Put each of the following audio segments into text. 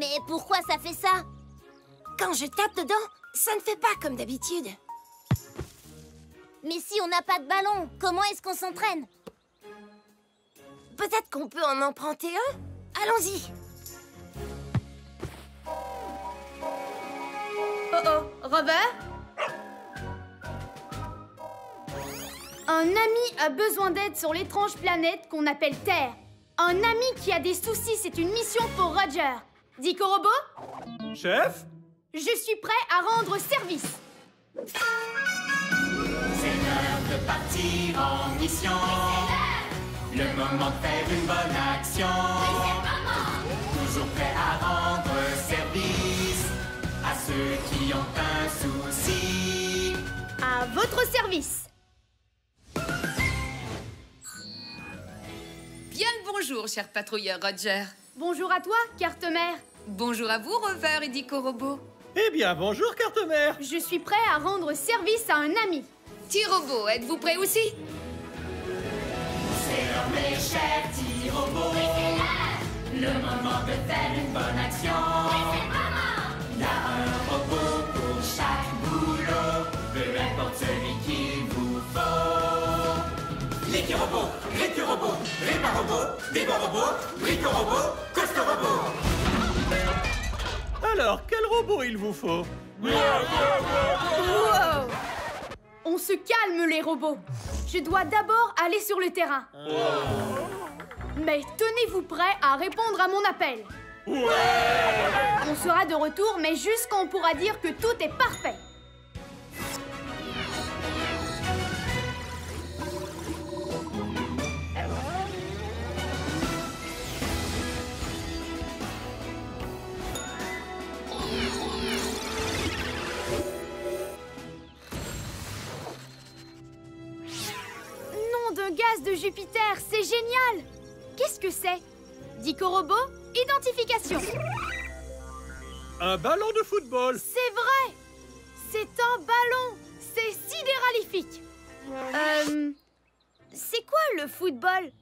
Mais pourquoi ça fait ça? Quand je tape dedans, ça ne fait pas comme d'habitude. Mais si on n'a pas de ballon, comment est-ce qu'on s'entraîne? Peut-être qu'on peut en emprunter un? Allons-y. Oh, Rover? Un ami a besoin d'aide sur l'étrange planète qu'on appelle Terre. Un ami qui a des soucis, c'est une mission pour Roger. Dico Robot? Chef? Je suis prêt à rendre service. C'est l'heure de partir en mission. Le moment de faire une bonne action. Toujours prêt à rendre service à ceux qui ont un souci. À votre service. Bien le bonjour, cher patrouilleur Roger. Bonjour à toi, Carte-Mère. Bonjour à vous, Rover et Dico Robot. Eh bien, bonjour, Carte-Mère. Je suis prêt à rendre service à un ami. T-Robot, êtes-vous prêt aussi? C'est l'heure, mes chers petits robots. Le moment de faire une bonne action. Il y a un robot pour chaque boulot, peu importe celui qu'il vous faut. L'équi-robot, récu-robot, répa-robot, débat-robot, brico-robot, costo-robot. Alors, quel robot il vous faut? Wow! On se calme, les robots. Je dois d'abord aller sur le terrain. Mais tenez-vous prêts à répondre à mon appel. On sera de retour, mais juste quand on pourra dire que tout est parfait. Nom de gaz de Jupiter, c'est génial! Qu'est-ce que c'est? Dico Robot, identification. Un ballon de football. C'est vrai! C'est un ballon! C'est sidéralifique! C'est quoi le football?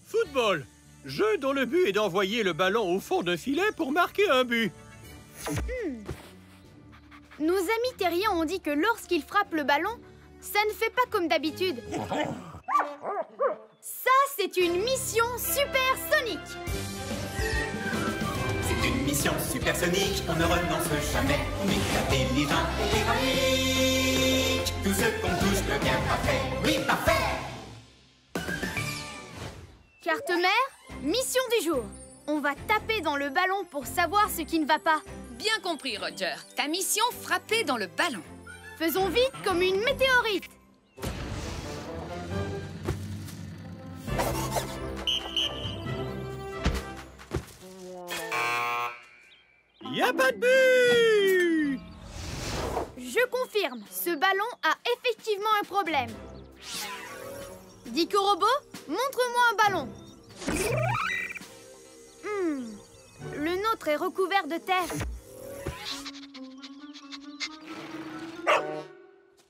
Football. Jeu dont le but est d'envoyer le ballon au fond d'un filet pour marquer un but. Nos amis terriens ont dit que lorsqu'ils frappent le ballon, ça ne fait pas comme d'habitude. Ça, c'est une mission supersonique. C'est une mission supersonique, on ne renonce jamais. On est intelligent et héroïque. Tout ce qu'on touche devient parfait. Oui, parfait! Carte-Mère, mission du jour. On va taper dans le ballon pour savoir ce qui ne va pas. Bien compris, Roger. Ta mission, frapper dans le ballon. Faisons vite comme une météorite. Y a pas de but! Je confirme, ce ballon a effectivement un problème. Dico Robot, montre-moi un ballon. Le nôtre est recouvert de terre.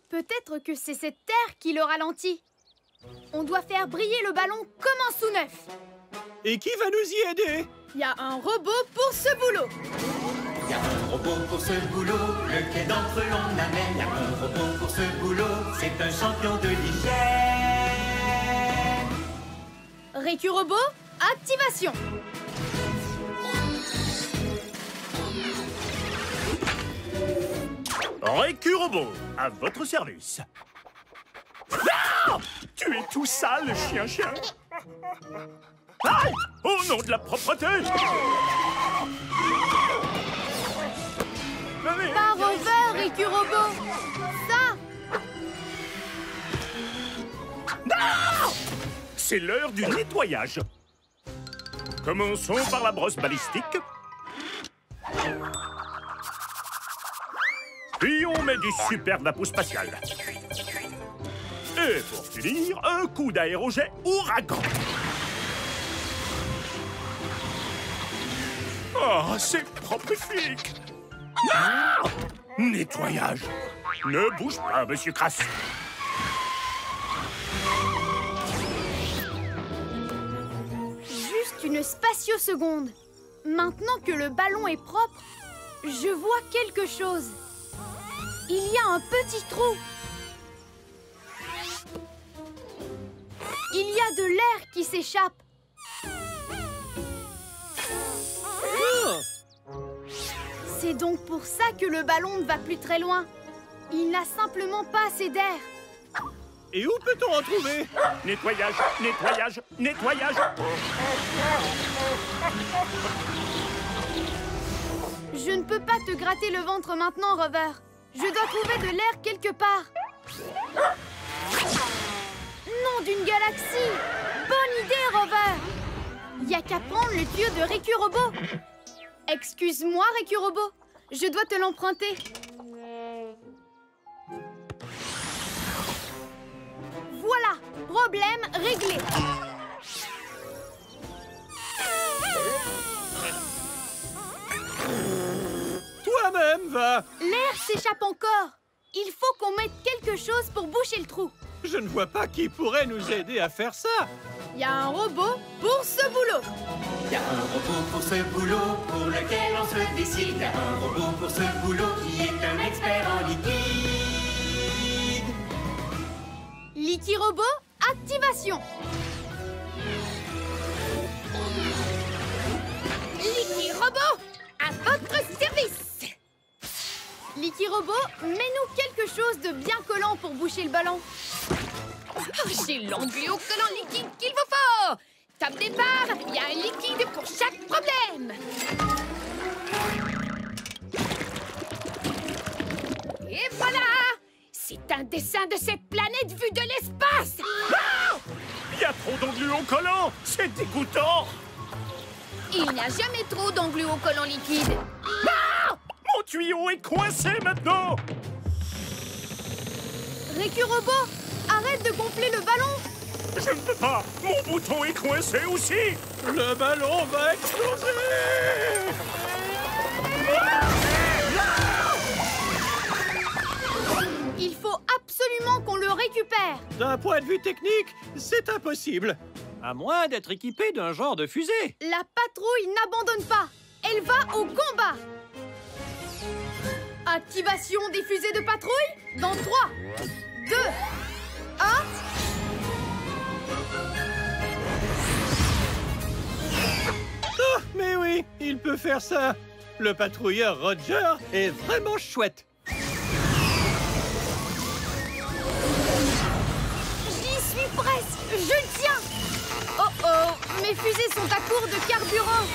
Peut-être que c'est cette terre qui le ralentit. On doit faire briller le ballon comme un sous-neuf. Et qui va nous y aider? Il y a un robot pour ce boulot. Il y a un robot pour ce boulot, lequel d'entre eux l'on amène. Il y a un robot pour ce boulot, c'est un champion de l'hygiène. Récu Robot, activation. Récu Robot, à votre service. Ah! Tu es tout sale, chien-chien. Aïe! Au nom de la propreté! Venez! Pas Rover, Récu Robot. Ça! Non! C'est l'heure du nettoyage. Commençons par la brosse balistique. Puis on met du super vapeau spatial. Et pour finir, un coup d'aérojet ouragan. Oh, c'est proprifique. Non! Nettoyage. Ne bouge pas, monsieur Crasse. Juste une spatioseconde. Maintenant que le ballon est propre, je vois quelque chose. Il y a un petit trou. Il y a de l'air qui s'échappe. C'est donc pour ça que le ballon ne va plus très loin. Il n'a simplement pas assez d'air. Et où peut-on en trouver? Nettoyage, nettoyage, nettoyage. Je ne peux pas te gratter le ventre maintenant, Rover. Je dois trouver de l'air quelque part. Nom d'une galaxie! Bonne idée, Rover! Y a qu'à prendre le tuyau de Riku Robot. Excuse-moi, Riku Robot. Je dois te l'emprunter. Voilà, problème réglé. Toi-même, va! L'air s'échappe encore. Il faut qu'on mette quelque chose pour boucher le trou. Je ne vois pas qui pourrait nous aider à faire ça. Il y a un robot pour ce boulot. Il y a un robot pour ce boulot, pour lequel on se décide. Il y a un robot pour ce boulot qui est un expert en liquide. Licky Robot, activation. Licky Robot, à votre service. Licky Robot, mets-nous quelque chose de bien collant pour boucher le ballon. Oh, j'ai l'angluocollant liquide qu'il vous faut. Top départ, il y a un liquide pour chaque problème. Et voilà, c'est un dessin de cette planète vue de l'espace. Ah! Il y a trop d'angluocollants, c'est dégoûtant. Il n'y a jamais trop d'angluocollant liquide. Ah! Mon tuyau est coincé maintenant. Riku Robot, arrête de gonfler le ballon. Je ne peux pas, mon bouton est coincé aussi. Le ballon va exploser! Il faut absolument qu'on le récupère. D'un point de vue technique, c'est impossible. À moins d'être équipé d'un genre de fusée. La patrouille n'abandonne pas. Elle va au combat. Activation des fusées de patrouille dans 3, 2, 1... Oh, mais oui, il peut faire ça. Le patrouilleur Roger est vraiment chouette. J'y suis presque. Je le tiens. Oh oh, mes fusées sont à court de carburant.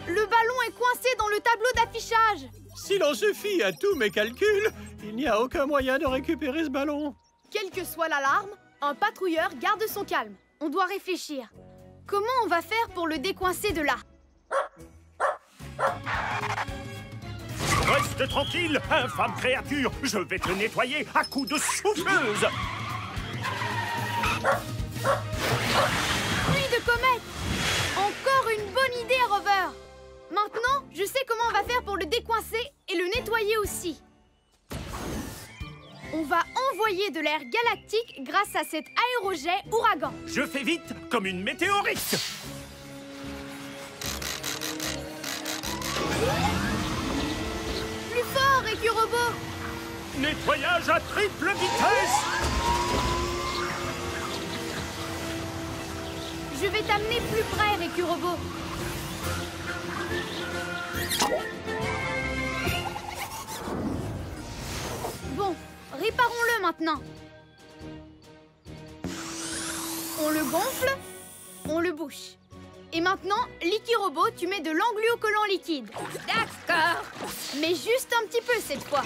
Le ballon est coincé dans le tableau d'affichage. Si l'on se fie à tous mes calculs, il n'y a aucun moyen de récupérer ce ballon. Quelle que soit l'alarme, un patrouilleur garde son calme. On doit réfléchir. Comment on va faire pour le décoincer de là? Reste tranquille, infâme créature. Je vais te nettoyer à coups de souffleuse. Pluie de comètes. Encore une bonne idée, Rover. Maintenant, je sais comment on va faire pour le décoincer et le nettoyer aussi. On va envoyer de l'air galactique grâce à cet aérojet ouragan. Je fais vite comme une météorite. Plus fort, Riku Robot. Nettoyage à triple vitesse. Je vais t'amener plus près, Riku Robot. Bon, réparons-le maintenant. On le gonfle, on le bouche. Et maintenant, Licky Robot, tu mets de l'angluocollant liquide. D'accord. Mais juste un petit peu cette fois.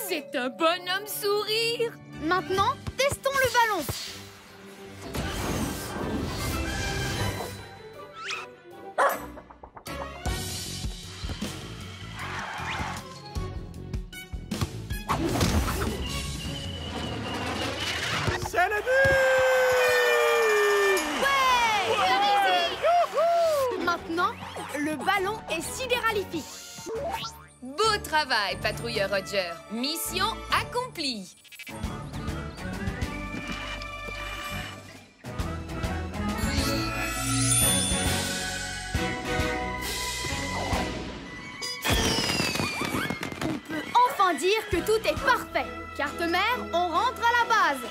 C'est un bonhomme sourire. Maintenant, testons le ballon. C'est le but! Maintenant, le ballon est sidéralifique. Beau travail, patrouilleur Roger. Mission accomplie. On peut enfin dire que tout est parfait. Carte-mère, on rentre à la base.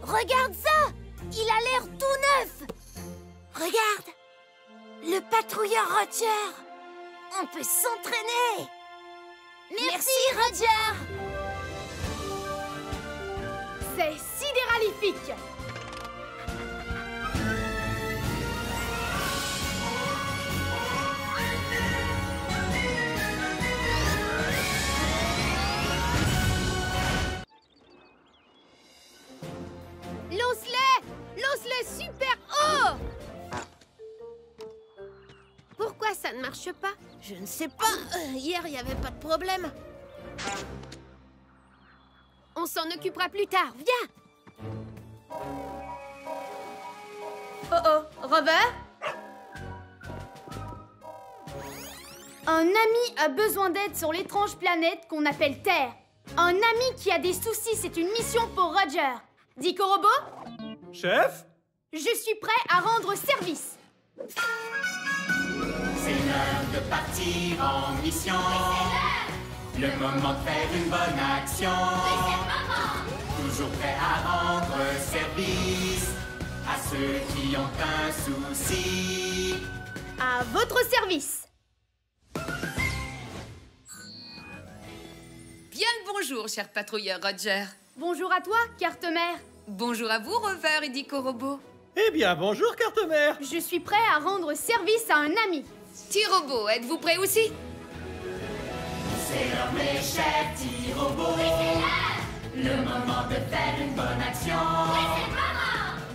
Regarde ça! Il a l'air tout neuf! Regarde! Le patrouilleur Roger! On peut s'entraîner! Merci, Roger! C'est sidéralifique. Lance-les! Lance-les super haut! Pourquoi ça ne marche pas? Je ne sais pas. Hier, il n'y avait pas de problème. On s'en occupera plus tard. Viens! Oh oh, Rover? Un ami a besoin d'aide sur l'étrange planète qu'on appelle Terre. Un ami qui a des soucis, c'est une mission pour Roger. Dico Robot? Chef? Je suis prêt à rendre service. C'est l'heure de partir en mission. Le moment de faire une bonne action. Toujours prêt à rendre service à ceux qui ont un souci. À votre service. Bien le bonjour, cher patrouilleur Roger. Bonjour à toi, carte-mère. Bonjour à vous, Rover et Dico Robot. Eh bien, bonjour, carte-mère. Je suis prêt à rendre service à un ami. T-Robot, êtes-vous prêt aussi? C'est l'heure, mes chers petits robots. Le moment de faire une bonne action.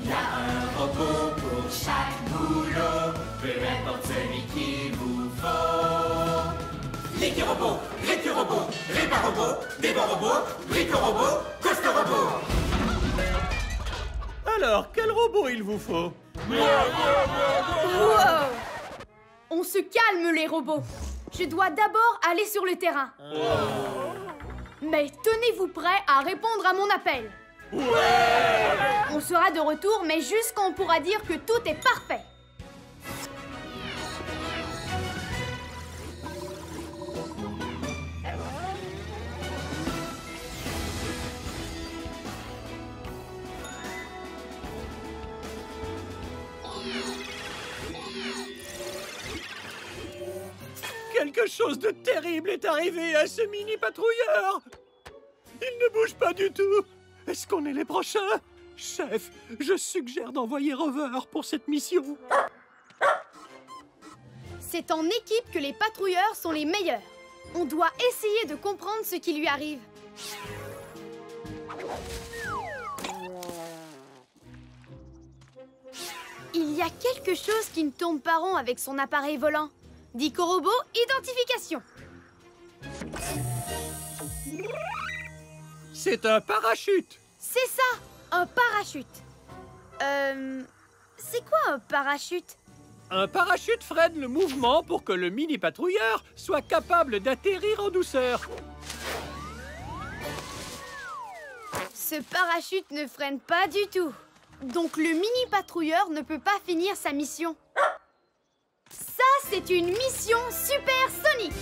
Il y a un robot pour chaque boulot, peu importe celui qu'il vous faut. Ligue-robot, Rick-robot, Répa-robot, Débat-robot, Brico-robot, Coste-robot. Alors, quel robot il vous faut? Wow! On se calme, les robots. Je dois d'abord aller sur le terrain. Mais tenez-vous prêts à répondre à mon appel. On sera de retour, mais juste quand on pourra dire que tout est parfait. Quelque chose de terrible est arrivé à ce mini-patrouilleur. Il ne bouge pas du tout. Est-ce qu'on est les prochains? Chef, je suggère d'envoyer Rover pour cette mission. C'est en équipe que les patrouilleurs sont les meilleurs. On doit essayer de comprendre ce qui lui arrive. Il y a quelque chose qui ne tourne pas rond avec son appareil volant. Dico Robot, identification. C'est un parachute. C'est ça, un parachute. C'est quoi un parachute? Un parachute freine le mouvement pour que le mini-patrouilleur soit capable d'atterrir en douceur. Ce parachute ne freine pas du tout. Donc le mini-patrouilleur ne peut pas finir sa mission. Ça, c'est une mission supersonique.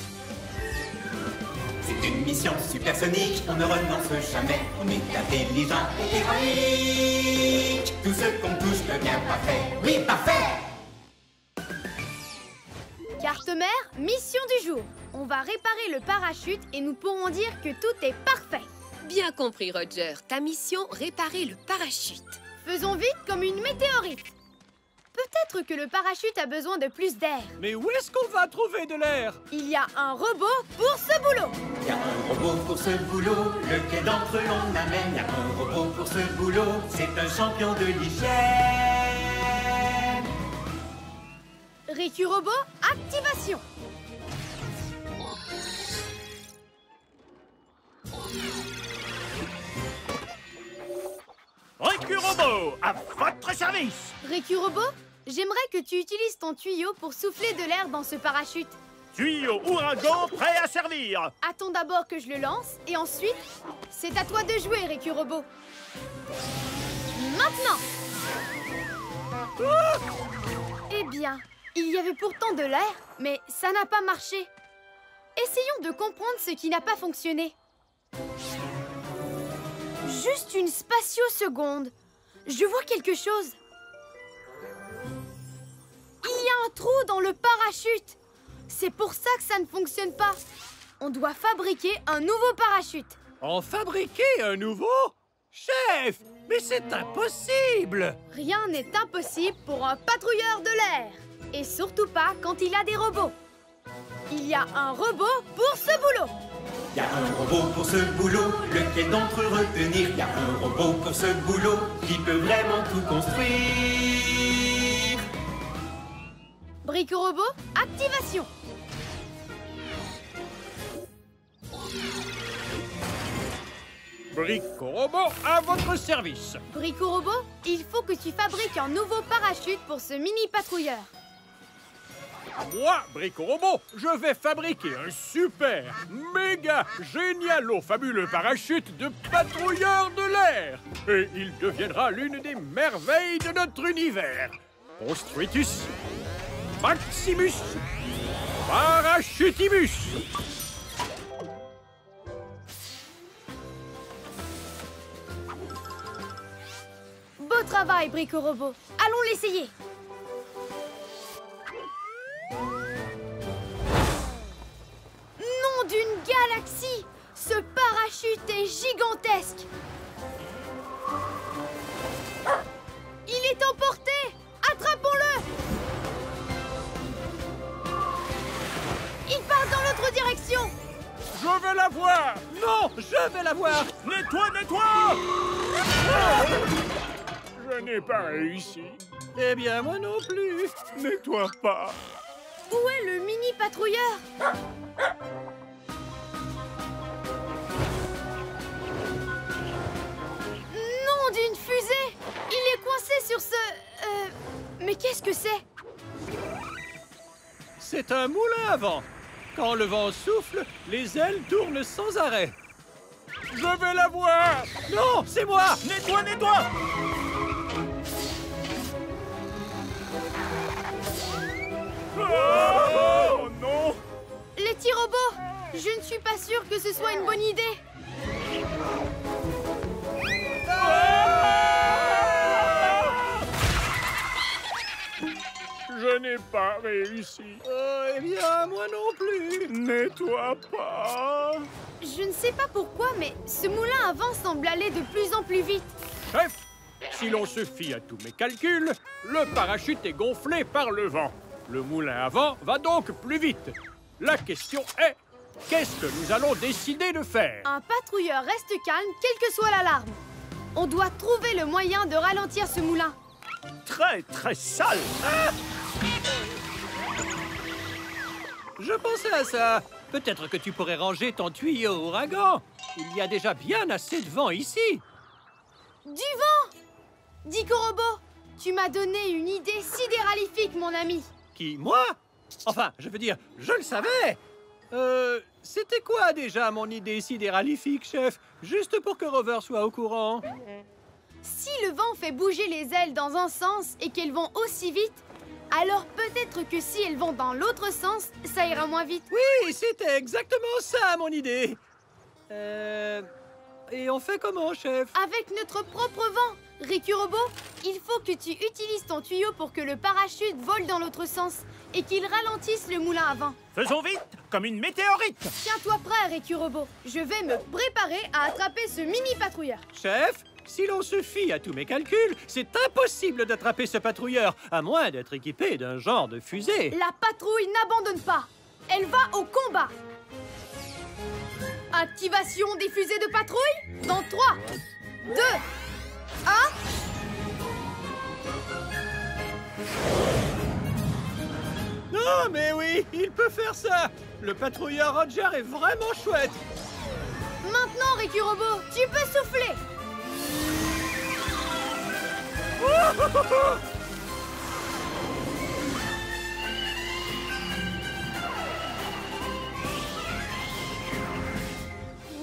C'est une mission supersonique, on ne renonce jamais. On est intelligent et héroïque. Tout ce qu'on touche devient parfait. Oui, parfait! Carte-mère, mission du jour. On va réparer le parachute et nous pourrons dire que tout est parfait. Bien compris, Roger. Ta mission, réparer le parachute. Faisons vite comme une météorite. Peut-être que le parachute a besoin de plus d'air. Mais où est-ce qu'on va trouver de l'air? Il y a un robot pour ce boulot. Il y a un robot pour ce boulot, lequel d'entre eux on amène? Il y a un robot pour ce boulot, c'est un champion de l'hygiène. Ricky Robot, activation. Rick Récurobot, à votre service. Récurobot, j'aimerais que tu utilises ton tuyau pour souffler de l'air dans ce parachute. Tuyau ouragan prêt à servir. Attends d'abord que je le lance, et ensuite, c'est à toi de jouer, Récurobot. Maintenant! Eh bien, il y avait pourtant de l'air, mais ça n'a pas marché. Essayons de comprendre ce qui n'a pas fonctionné. Juste une spatio-seconde. Je vois quelque chose. Il y a un trou dans le parachute. C'est pour ça que ça ne fonctionne pas. On doit fabriquer un nouveau parachute. En fabriquer un nouveau? Chef, mais c'est impossible! Rien n'est impossible pour un patrouilleur de l'air. Et surtout pas quand il a des robots. Il y a un robot pour ce boulot. Y a un robot pour ce boulot, lequel d'entre eux retenir? Y a un robot pour ce boulot, qui peut vraiment tout construire. Bricorobot, activation. Bricorobot, à votre service. Bricorobot, il faut que tu fabriques un nouveau parachute pour ce mini patrouilleur. Moi, Bricorobot, je vais fabriquer un super, méga, génialo-fabuleux parachute de patrouilleur de l'air. Et il deviendra l'une des merveilles de notre univers. Construitus, Maximus, Parachutimus. Beau travail, Bricorobot. Allons l'essayer. Nom d'une galaxie! Ce parachute est gigantesque! Il est emporté! Attrapons-le! Il part dans l'autre direction! Je vais la voir. Non, je vais la voir. Nettoie, nettoie. Je n'ai pas réussi. Eh bien, moi non plus. Nettoie pas. Où est le mini patrouilleur? Nom d'une fusée! Il est coincé sur ce... Mais qu'est-ce que c'est? C'est un moulin à vent. Quand le vent souffle, les ailes tournent sans arrêt. Je vais la voir. Non, c'est moi. Nettoie, nettoie. Oh non. Les petits robots! Je ne suis pas sûre que ce soit une bonne idée. Je n'ai pas réussi. Eh bien, moi non plus. Nettoie pas. Je ne sais pas pourquoi, mais ce moulin à vent semble aller de plus en plus vite. Chef, si l'on se fie à tous mes calculs, le parachute est gonflé par le vent. Le moulin à vent va donc plus vite. La question est, qu'est-ce que nous allons décider de faire? Un patrouilleur reste calme, quelle que soit l'alarme. On doit trouver le moyen de ralentir ce moulin. Très, très sale. Je pensais à ça. Peut-être que tu pourrais ranger ton tuyau ouragan. Il y a déjà bien assez de vent ici. Du vent! Bricorobot, tu m'as donné une idée sidéralifique, mon ami. Qui, moi? Enfin, je veux dire, je le savais. C'était quoi déjà mon idée sidéralifique, chef? Juste pour que Rover soit au courant. Si le vent fait bouger les ailes dans un sens et qu'elles vont aussi vite, alors peut-être que si elles vont dans l'autre sens, ça ira moins vite. Oui, c'était exactement ça, mon idée. Et on fait comment, chef? Avec notre propre vent. Récurobot, il faut que tu utilises ton tuyau pour que le parachute vole dans l'autre sens et qu'il ralentisse le moulin à vent. Faisons vite, comme une météorite. Tiens-toi prêt, Récurobot. Je vais me préparer à attraper ce mini patrouilleur. Chef, si l'on se fie à tous mes calculs, c'est impossible d'attraper ce patrouilleur, à moins d'être équipé d'un genre de fusée. La patrouille n'abandonne pas. Elle va au combat. Activation des fusées de patrouille dans 3, 2, 1... Non, mais oui, il peut faire ça. Le patrouilleur Roger est vraiment chouette. Maintenant, Récurobot, tu peux souffler.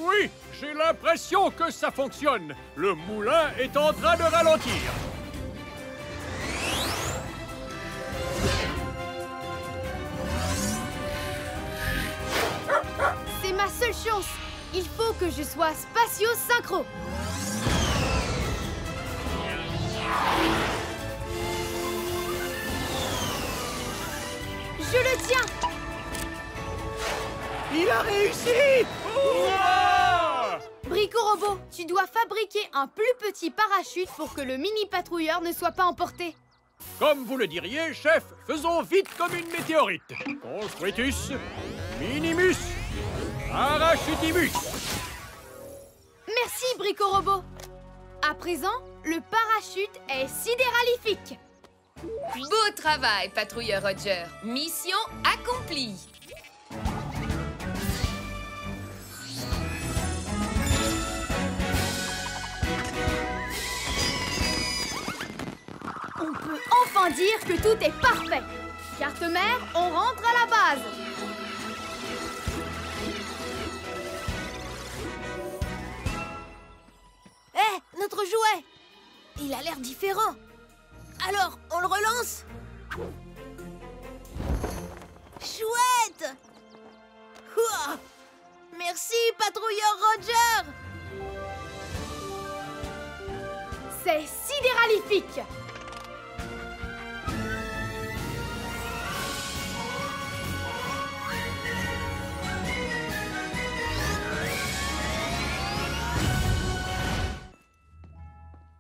Oui, j'ai l'impression que ça fonctionne. Le moulin est en train de ralentir. C'est ma seule chance. Il faut que je sois spatio-synchro. Je le tiens. Il a réussi! Brico-Robot, tu dois fabriquer un plus petit parachute pour que le mini-patrouilleur ne soit pas emporté. Comme vous le diriez, chef, faisons vite comme une météorite. Construitus, minimus, parachutimus. Merci, Brico-Robot. À présent, le parachute est sidéralifique. Beau travail, patrouilleur Roger. Mission accomplie. On peut enfin dire que tout est parfait. Carte-mère, on rentre à la base. Hé, notre jouet! Il a l'air différent. Alors, on le relance? Chouette! Ouah! Merci, patrouilleur Roger! C'est sidéralifique.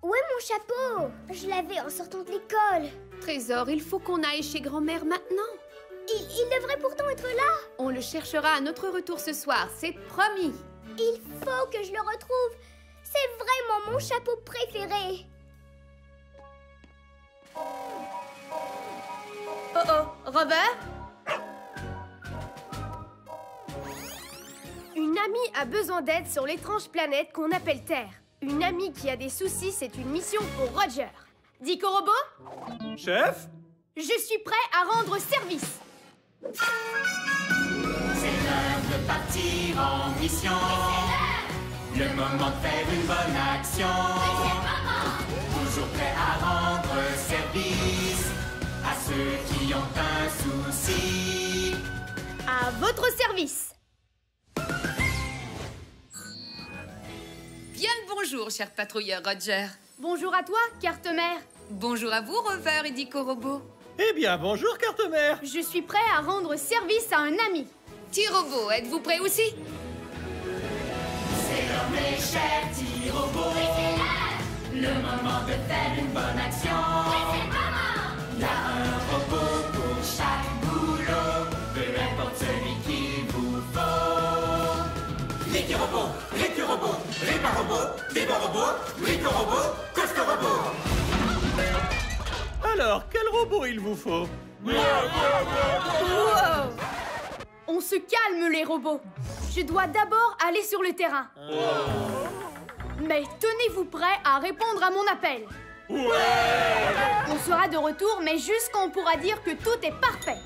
Où est mon chapeau? Je l'avais en sortant de l'école. Trésor, il faut qu'on aille chez grand-mère maintenant. Il devrait pourtant être là. On le cherchera à notre retour ce soir, c'est promis. Il faut que je le retrouve. C'est vraiment mon chapeau préféré. Oh oh, Rover? Une amie a besoin d'aide sur l'étrange planète qu'on appelle Terre. Une amie qui a des soucis, c'est une mission pour Roger. Dico-Robot? Chef? Je suis prêt à rendre service. C'est l'heure de partir en mission. Le moment de faire une bonne action. Toujours prêt à rendre service à ceux qui ont un souci. À votre service. Bien le bonjour, cher patrouilleur Roger. Bonjour à toi, carte-mère. Bonjour à vous, Rover et Dico-Robot. Eh bien, bonjour, carte-mère. Je suis prêt à rendre service à un ami. T-Robot, êtes-vous prêt aussi? C'est l'heure, mes chers petits robots. Le moment de faire une bonne action. Il y a un robot pour chaque boulot, peu importe celui qu'il vous faut. Licky-robot, Ricky-robot, Ripa-robot, Débo-robot, Rico-robot, Costo-robot. Alors, quel robot il vous faut? Wow. On se calme, les robots. Je dois d'abord aller sur le terrain. Mais tenez-vous prêts à répondre à mon appel. On sera de retour, mais juste quand on pourra dire que tout est parfait.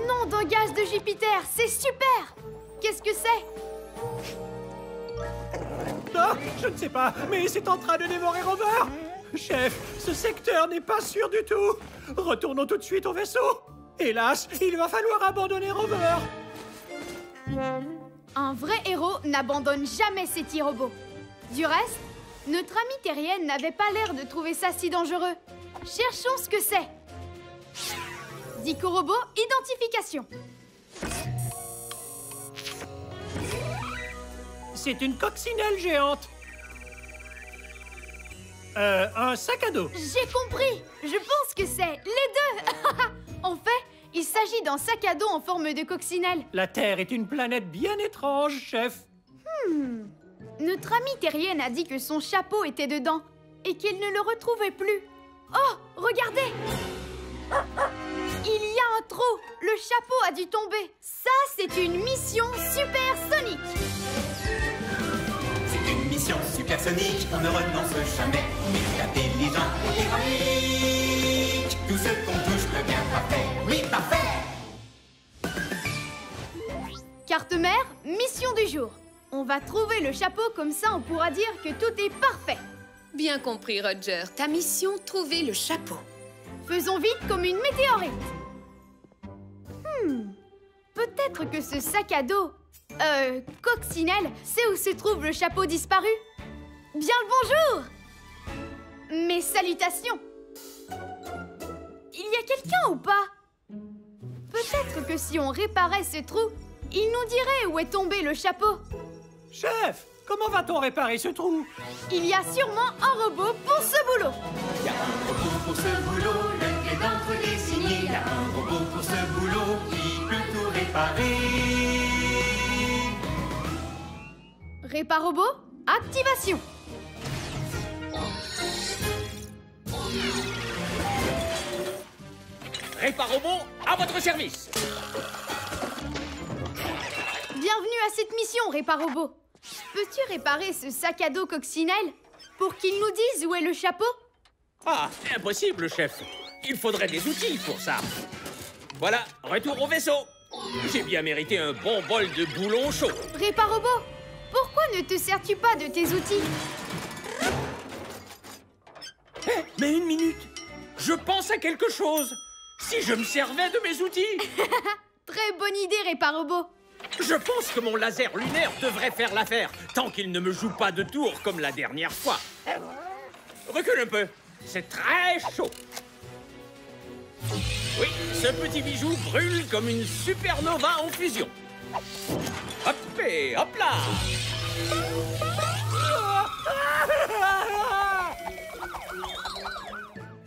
Nom d'un gaz de Jupiter, c'est super! Qu'est-ce que c'est? Ah, je ne sais pas, mais c'est en train de dévorer Rover. Chef, ce secteur n'est pas sûr du tout. Retournons tout de suite au vaisseau. Hélas, il va falloir abandonner Rover. Un vrai héros n'abandonne jamais ses petits robots. Du reste, notre amie terrienne n'avait pas l'air de trouver ça si dangereux. Cherchons ce que c'est. Dico-Robot, identification. C'est une coccinelle géante. Un sac à dos. J'ai compris. Je pense que c'est les deux. En fait, il s'agit d'un sac à dos en forme de coccinelle. La Terre est une planète bien étrange, chef. Notre amie terrienne a dit que son chapeau était dedans et qu'elle ne le retrouvait plus. Oh, regardez! Il y a un trou! Le chapeau a dû tomber. Ça, c'est une mission supersonique. C'est une mission supersonique, on ne renonce jamais. On est intelligent et héroïque. Tout ce qu'on touche devient parfait. Oui, parfait! Carte mère, mission du jour. On va trouver le chapeau, comme ça on pourra dire que tout est parfait. Bien compris, Roger. Ta mission, trouver le chapeau. Faisons vite comme une météorite. Peut-être que ce sac à dos, Coccinelle, sait où se trouve le chapeau disparu. Bien le bonjour! Mes salutations! Il y a quelqu'un ou pas? Peut-être que si on réparait ce trou, il nous dirait où est tombé le chapeau. Chef, comment va-t-on réparer ce trou? Il y a sûrement un robot pour ce boulot. Il y a un robot pour ce boulot, le clé d'entre les signes. Il y a un robot pour ce boulot qui peut tout réparer. Réparobot, activation. Réparobot, à votre service. Bienvenue à cette mission, Réparobot. Peux-tu réparer ce sac à dos Coccinelle pour qu'il nous dise où est le chapeau? Ah, impossible, chef. Il faudrait des outils pour ça. Voilà, retour au vaisseau. J'ai bien mérité un bon bol de boulon chaud. Réparobot, pourquoi ne te sers-tu pas de tes outils? Mais une minute. Je pense à quelque chose. Si je me servais de mes outils. Très bonne idée, Réparobot. Je pense que mon laser lunaire devrait faire l'affaire, tant qu'il ne me joue pas de tour comme la dernière fois. Recule un peu. C'est très chaud. Oui, ce petit bijou brûle comme une supernova en fusion. Hop et hop là.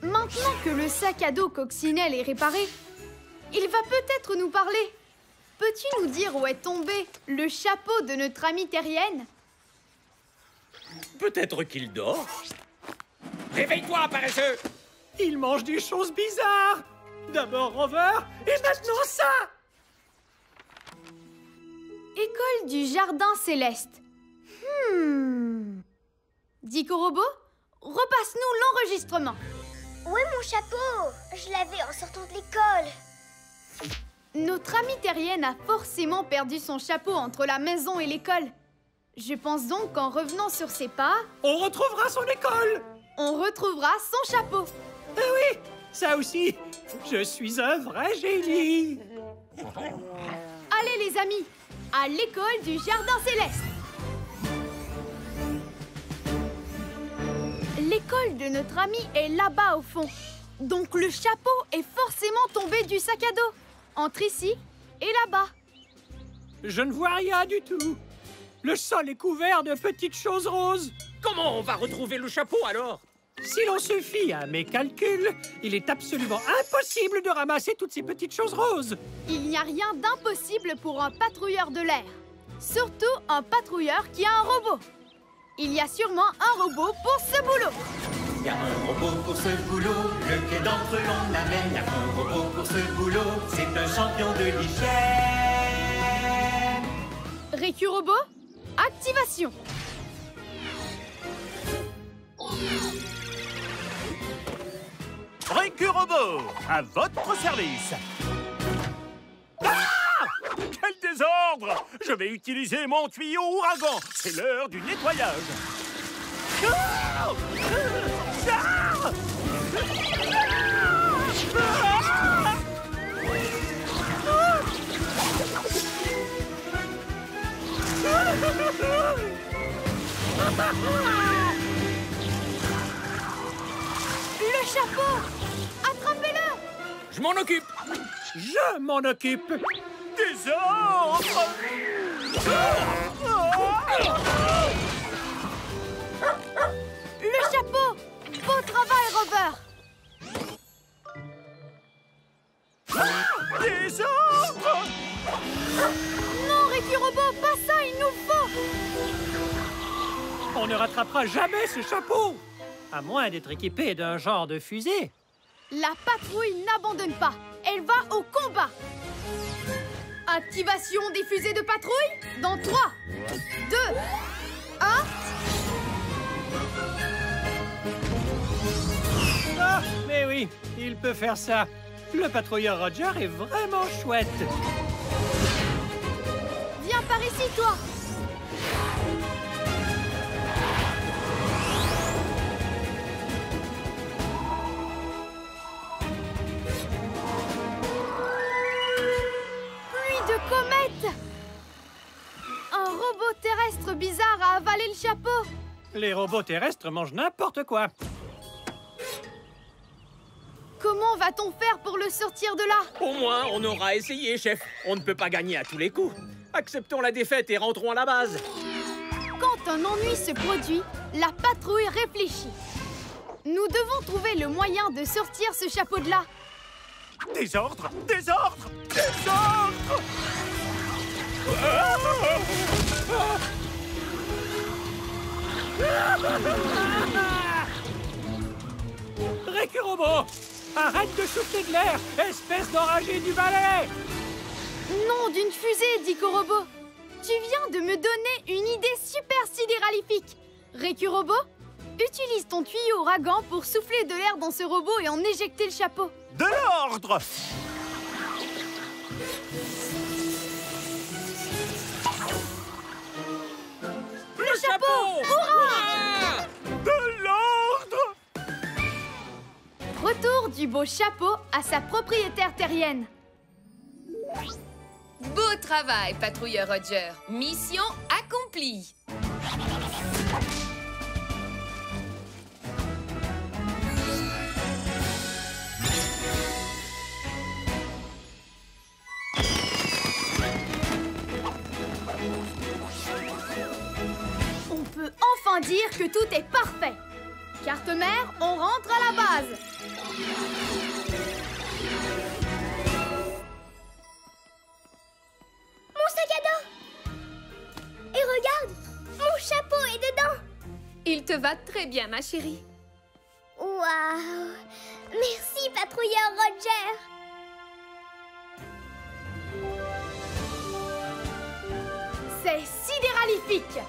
Maintenant que le sac à dos Coccinelle est réparé, il va peut-être nous parler. Peux-tu nous dire où est tombé le chapeau de notre amie terrienne? Peut-être qu'il dort. Réveille-toi, paresseux. Il mange des choses bizarres. D'abord Rover, et maintenant ça. École du Jardin Céleste. Dico Robot, repasse-nous l'enregistrement. Où est mon chapeau? Je l'avais en sortant de l'école. Notre amie terrienne a forcément perdu son chapeau entre la maison et l'école. Je pense donc qu'en revenant sur ses pas, On retrouvera son école. on retrouvera son chapeau. Ah oui, ça aussi. Je suis un vrai génie. Allez les amis, à l'école du Jardin Céleste. L'école de notre ami est là-bas au fond. Donc le chapeau est forcément tombé du sac à dos. Entre ici et là-bas. Je ne vois rien du tout. Le sol est couvert de petites choses roses. Comment on va retrouver le chapeau alors? Si l'on se fie à mes calculs, il est absolument impossible de ramasser toutes ces petites choses roses. Il n'y a rien d'impossible pour un patrouilleur de l'air. Surtout un patrouilleur qui a un robot. Il y a sûrement un robot pour ce boulot. Il y a un robot pour ce boulot, lequel d'entre eux l'on amène. Il y a un robot pour ce boulot, c'est un champion de l'hygiène. Récurobot, activation. Récurobot, à votre service. Ah! Quel désordre! Je vais utiliser mon tuyau ouragan. C'est l'heure du nettoyage. Ah! Ah! Le chapeau! Attrapez-le! Je m'en occupe. Je m'en occupe. Désordre! Le chapeau! Beau travail, Rover! Désordre! Non, Récurobot, pas ça, il nous faut! On ne rattrapera jamais ce chapeau! À moins d'être équipé d'un genre de fusée. La patrouille n'abandonne pas. Elle va au combat. Activation des fusées de patrouille dans 3, 2, 1... Ah, mais oui, il peut faire ça. Le patrouilleur Roger est vraiment chouette. Viens par ici, toi. Pluie de comètes. Un robot terrestre bizarre a avalé le chapeau. Les robots terrestres mangent n'importe quoi. Comment va-t-on faire pour le sortir de là? Au moins, on aura essayé, chef. On ne peut pas gagner à tous les coups. Acceptons la défaite et rentrons à la base. Quand un ennui se produit, la patrouille réfléchit. Nous devons trouver le moyen de sortir ce chapeau de là. Désordre! Désordre! Désordre! Récurobot! Arrête de souffler de l'air, espèce d'enragé du balai! Nom d'une fusée, dit Korobo. Tu viens de me donner une idée super sidéralifique. Récurobot, utilise ton tuyau ouragan pour souffler de l'air dans ce robot et en éjecter le chapeau. De l'ordre! Le chapeau! Hurrah! De l'ordre! Retour du beau chapeau à sa propriétaire terrienne. Beau travail, patrouilleur Roger. Mission accomplie. On peut enfin dire que tout est parfait. Carte mère, on rentre à la base. Mon sac à dos! Et regarde, mon chapeau est dedans! Il te va très bien, ma chérie. Waouh! Merci, patrouilleur Roger! C'est sidéralifique.